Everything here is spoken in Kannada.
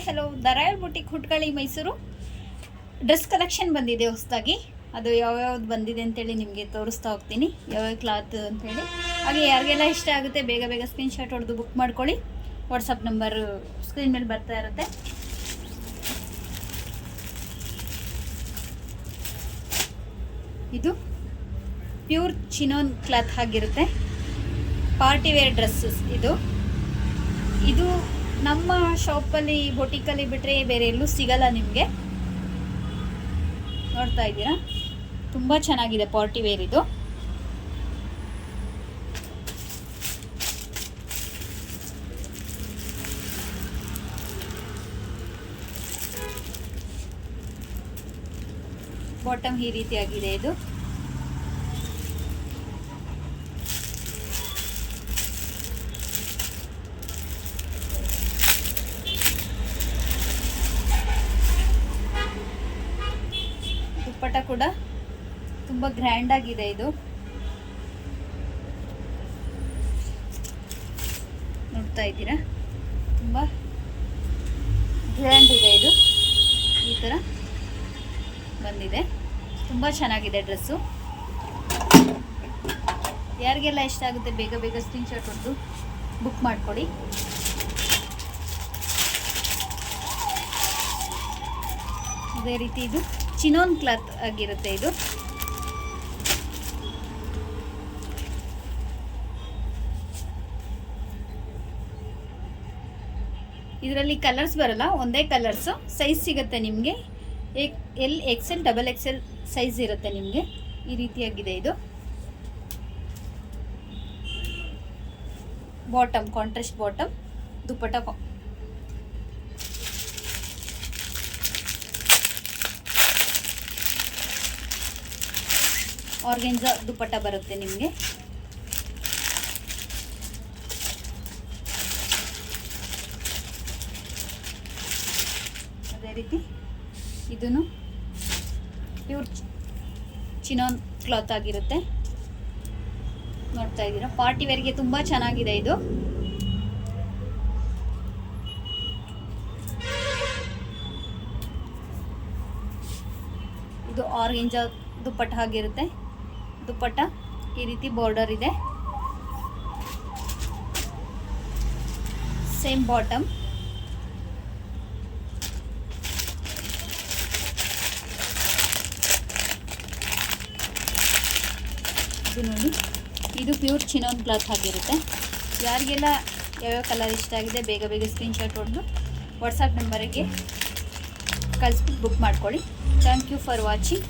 Hello, the royal boutique Hootagalli Mysuru. Dress collection ಬಂದಿದೆ ಹೊಸದಾಗಿ. ಅದು ಯಾವ್ಯಾವ್ದು ಬಂದಿದೆ ಅಂತೇಳಿ ನಿಮಗೆ ತೋರಿಸ್ತಾ ಹೋಗ್ತೀನಿ, ಯಾವ್ಯಾವ ಕ್ಲಾತ್ ಅಂತೇಳಿ. ಹಾಗೆ ಯಾರಿಗೆಲ್ಲ ಇಷ್ಟ ಆಗುತ್ತೆ ಬೇಗ ಬೇಗ ಸ್ಕ್ರೀನ್ಶಾಟ್ ಹೊಡೆದು ಬುಕ್ ಮಾಡ್ಕೊಳ್ಳಿ. ವಾಟ್ಸಪ್ ನಂಬರ್ ಸ್ಕ್ರೀನ್ ಮೇಲೆ ಬರ್ತಾ ಇರುತ್ತೆ. ಇದು ಪ್ಯೂರ್ ಚಿನೋನ್ ಕ್ಲಾತ್ ಆಗಿರುತ್ತೆ. ಪಾರ್ಟಿ ವೇರ್ ಡ್ರೆಸ್ಸಸ್ ಇದು ನಮ್ಮ ಶಾಪಲ್ಲಿ ಬೊಟಿಕಲ್ಲಿ ಬಿಟ್ಟರೆ ಬೇರೆ ಎಲ್ಲೂ ಸಿಗಲ್ಲ ನಿಮಗೆ. ನೋಡ್ತಾ ಇದ್ದೀರಾ, ತುಂಬ ಚೆನ್ನಾಗಿದೆ ಪಾರ್ಟಿ ವೇರ್ ಇದು. ಬಾಟಮ್ ಈ ರೀತಿಯಾಗಿದೆ. ಇದು ದುಪ್ಪಟ್ಟ ಕೂಡ ತುಂಬ ಗ್ರ್ಯಾಂಡ್ ಆಗಿದೆ. ಇದು ನೋಡ್ತಾ ಇದ್ದೀರಾ, ತುಂಬ ಗ್ರ್ಯಾಂಡ್ ಇದೆ. ಇದು ಈ ಥರ ಬಂದಿದೆ, ತುಂಬ ಚೆನ್ನಾಗಿದೆ ಡ್ರೆಸ್ಸು. ಯಾರಿಗೆಲ್ಲ ಇಷ್ಟ ಆಗುತ್ತೆ ಬೇಗ ಬೇಗ ಸ್ಕ್ರೀನ್ಶಾಟ್ ಹೊಡೆದು ಬುಕ್ ಮಾಡಿಕೊಡಿ. ಅದೇ ರೀತಿ ಇದು ಚಿನೋನ್ ಕ್ಲಾತ್ ಆಗಿರುತ್ತೆ. ಇದರಲ್ಲಿ ಕಲರ್ಸ್ ಬರಲ್ಲ, ಒಂದೇ ಕಲರ್ಸು. ಸೈಜ್ ಸಿಗುತ್ತೆ ನಿಮಗೆ, ಎಲ್ XL XXL ಸೈಜ್ ಇರುತ್ತೆ ನಿಮಗೆ. ಈ ರೀತಿಯಾಗಿದೆ. ಇದು ಬಾಟಮ್ ಕಾಂಟ್ರಾಸ್ಟ್ ಬಾಟಮ್, ದುಪ್ಪಟ್ಟ ಆರ್ಗೆನ್ಜಾ ದುಪ್ಪಟ್ಟ ಬರುತ್ತೆ ನಿಮಗೆ. ಅದೇ ರೀತಿ ಇದನ್ನು ಪ್ಯೂರ್ ಚಿನೋನ್ ಕ್ಲಾತ್ ಆಗಿರುತ್ತೆ. ನೋಡ್ತಾ ಇದ್ದೀರಾ, ಪಾರ್ಟಿ ವೇರ್ಗೆ ತುಂಬ ಚೆನ್ನಾಗಿದೆ. ಇದು ಆರ್ಗೆಂಜಾ ದುಪ್ಪಟ್ಟ ಆಗಿರುತ್ತೆ. ದುಪ್ಪಟ್ಟ ಈ ರೀತಿ ಬಾರ್ಡರ್ ಇದೆ. Same bottom. ಇದು ನೋಡಿ, ಇದು ಪ್ಯೂರ್ ಚಿನೋನ್ ಕ್ಲಾತ್ ಆಗಿರುತ್ತೆ. ಯಾರಿಗೆಲ್ಲ ಯಾವ್ಯಾವ ಕಲರ್ ಇಷ್ಟ ಆಗಿದೆ ಬೇಗ ಬೇಗ ಸ್ಕ್ರೀನ್ಶಾಟ್ ಹೊಡೆದು ವಾಟ್ಸಪ್ ನಂಬರಿಗೆ ಕಳಿಸ್ಬಿಟ್ಟು ಬುಕ್ ಮಾಡ್ಕೊಳ್ಳಿ. Thank you for watching.